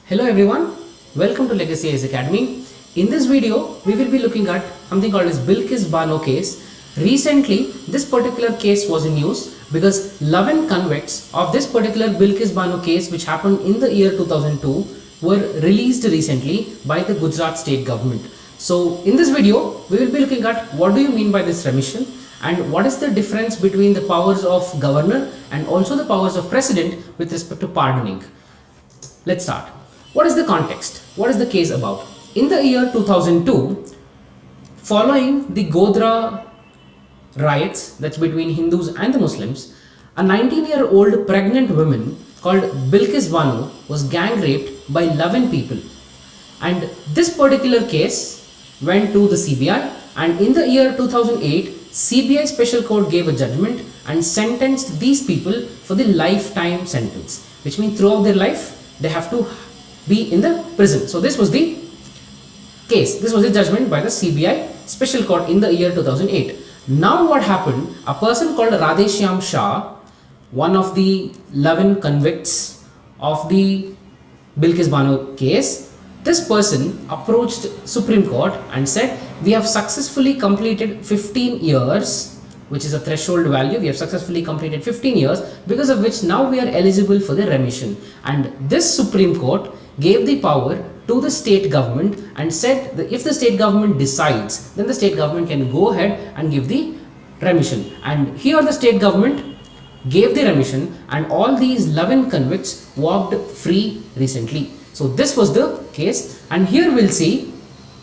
Hello everyone, welcome to Legacy IAS Academy. In this video, we will be looking at something called as Bilkis Bano case. Recently, this particular case was in news because 11 convicts of this particular Bilkis Bano case, which happened in the year 2002, were released recently by the Gujarat state government. So in this video, we will be looking at what do you mean by this remission and what is the difference between the powers of governor and also the powers of president with respect to pardoning. Let's start. What is the context? What is the case about? In the year 2002, following the Godhra riots, that's between Hindus and the Muslims, a 19-year-old pregnant woman called Bilkis Bano was gang raped by 11 people. And this particular case went to the CBI, and in the year 2008, CBI Special Court gave a judgment and sentenced these people for the lifetime sentence, which means throughout their life they have to be in the prison. So this was the case, this was the judgment by the CBI Special Court in the year 2008. Now what happened, a person called Radheshyam Shah, one of the 11 convicts of the Bilkis Bano case, this person approached Supreme Court and said, we have successfully completed 15 years, which is a threshold value. We have successfully completed 15 years, because of which now we are eligible for the remission. And this Supreme Court gave the power to the state government and said that if the state government decides, then the state government can go ahead and give the remission. And here the state government gave the remission, and all these 11 convicts walked free recently. So this was the case, and here we'll see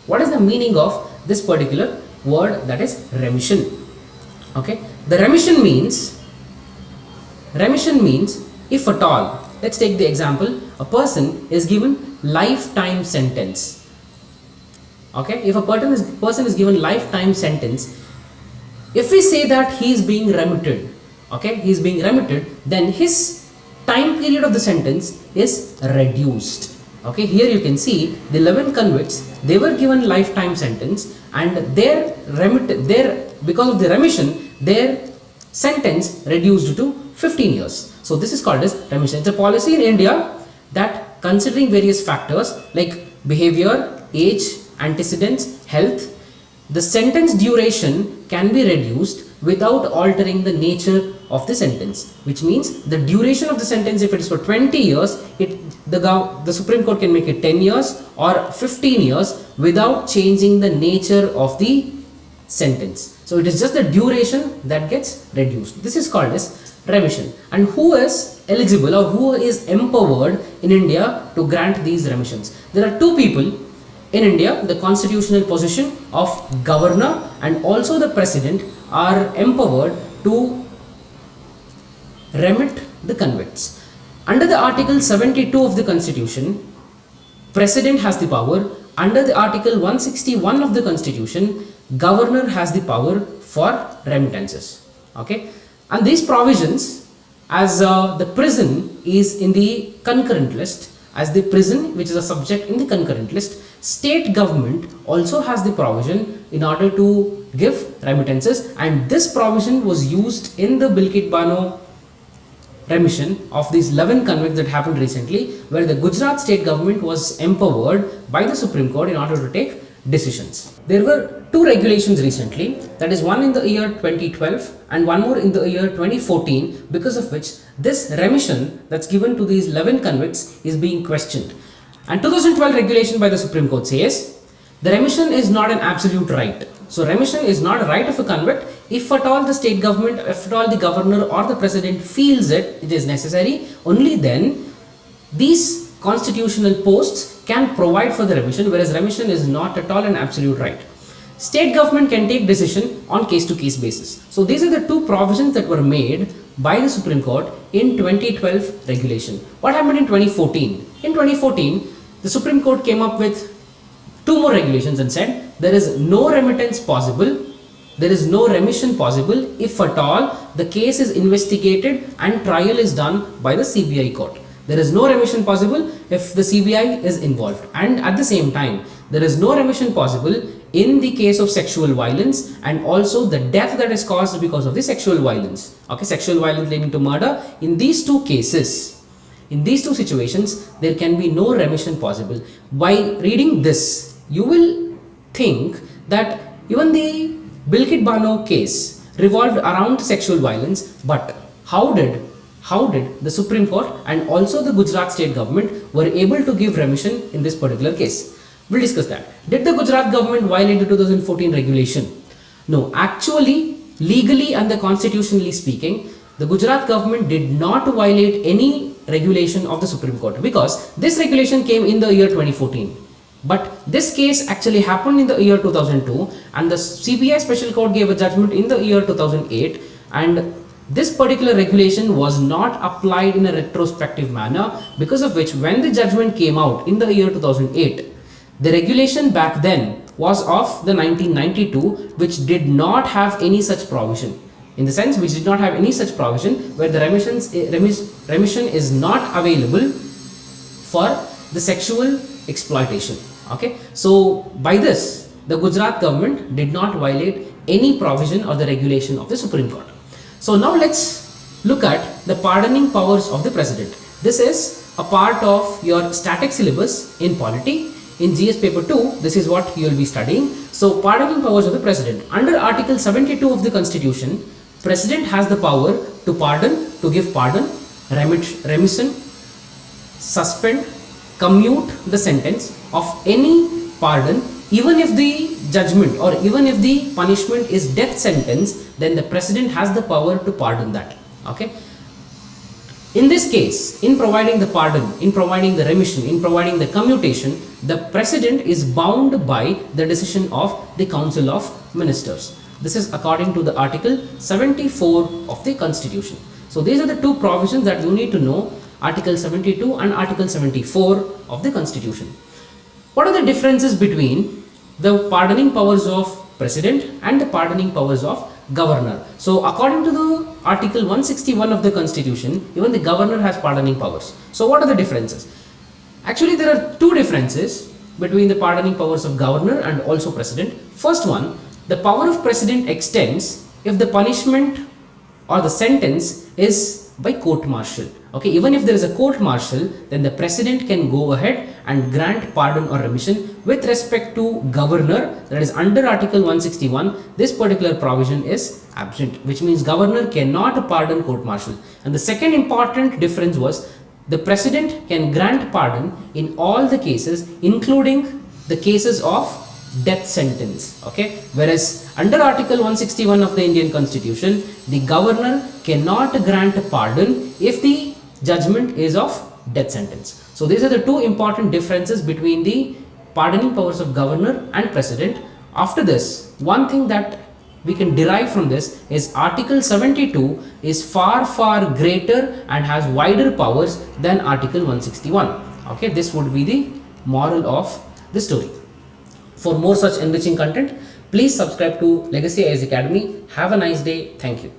what is the meaning of this particular word, that is remission. Okay, the remission means if at all, let's take the example, a person is given lifetime sentence. Okay, if a person is given lifetime sentence, if we say that he is being remitted, okay, he is being remitted, then his time period of the sentence is reduced. Okay, here you can see the 11 convicts, they were given lifetime sentence, and because of the remission, their sentence reduced to 15 years. So this is called as remission. It's a policy in India that, considering various factors like behavior, age, antecedents, health, the sentence duration can be reduced without altering the nature of the sentence, which means the duration of the sentence, if it is for 20 years, the Supreme Court can make it 10 years or 15 years without changing the nature of the sentence. So it is just the duration that gets reduced. This is called as remission. And who is eligible or who is empowered in India to grant these remissions? There are two people in India. The constitutional position of governor and also the president are empowered to remit the convicts. Under the Article 72 of the Constitution, President has the power. Under the Article 161 of the Constitution, Governor has the power for remittances. Okay, and these provisions, as the prison is in the concurrent list, as the prison which is a subject in the concurrent list, state government also has the provision in order to give remittances, and this provision was used in the Bilkis Bano remission of these 11 convicts that happened recently, where the Gujarat state government was empowered by the Supreme Court in order to take decisions. There were two regulations recently, that is one in the year 2012 and one more in the year 2014, because of which this remission that's given to these 11 convicts is being questioned. And 2012 regulation by the Supreme Court says the remission is not an absolute right. So remission is not a right of a convict. If at all the state government, if at all the governor or the president feels it is necessary, only then these constitutional posts can provide for the remission, whereas remission is not at all an absolute right. State government can take decision on case-to-case basis. So these are the two provisions that were made by the Supreme Court in 2012 regulation. What happened in 2014? In 2014, the Supreme Court came up with two more regulations and said there is no remittance possible, there is no remission possible if at all the case is investigated and trial is done by the CBI court. There is no remission possible if the CBI is involved, and at the same time there is no remission possible in the case of sexual violence and also the death that is caused because of the sexual violence. Okay, sexual violence leading to murder. In these two cases, In these two situations, there can be no remission possible. By reading this, you will think that even the Bilkis Bano case revolved around sexual violence, but how did the Supreme Court and also the Gujarat state government were able to give remission in this particular case? We'll discuss that. Did the Gujarat government violate the 2014 regulation? No, actually, legally and the constitutionally speaking, the Gujarat government did not violate any regulation of the Supreme Court, because this regulation came in the year 2014. But this case actually happened in the year 2002, and the CBI Special Court gave a judgment in the year 2008, and this particular regulation was not applied in a retrospective manner, because of which when the judgment came out in the year 2008, the regulation back then was of the 1992, which did not have any such provision. In the sense, which did not have any such provision where the remission is not available for the sexual exploitation. Okay, so by this, the Gujarat government did not violate any provision or the regulation of the Supreme Court. So now let's look at the pardoning powers of the president. This is a part of your static syllabus in polity. In GS paper 2, this is what you will be studying. So pardoning powers of the president. Under Article 72 of the Constitution, president has the power to pardon, to give pardon, remission, suspend, commute the sentence of any pardon, even if the judgment or even if the punishment is death sentence, then the president has the power to pardon that. Okay. In this case, in providing the pardon, in providing the remission, in providing the commutation, the president is bound by the decision of the Council of Ministers. This is according to the Article 74 of the Constitution. So these are the two provisions that you need to know, Article 72 and Article 74 of the Constitution. What are the differences between the pardoning powers of president and the pardoning powers of governor? So according to the Article 161 of the Constitution, even the governor has pardoning powers. So what are the differences? Actually, there are two differences between the pardoning powers of governor and also president. First one, the power of president extends if the punishment or the sentence is by court martial. Okay, even if there is a court martial, then the president can go ahead and grant pardon or remission. With respect to governor, that is under Article 161, this particular provision is absent, which means governor cannot pardon court martial. And the second important difference was the president can grant pardon in all the cases, including the cases of death sentence. Okay, whereas under Article 161 of the Indian Constitution, the governor cannot grant pardon if the judgment is of death sentence. So these are the two important differences between the pardoning powers of governor and president. After this, one thing that we can derive from this is Article 72 is far greater and has wider powers than Article 161. Okay, this would be the moral of the story. For more such enriching content, please subscribe to Legacy IAS Academy. Have a nice day. Thank you.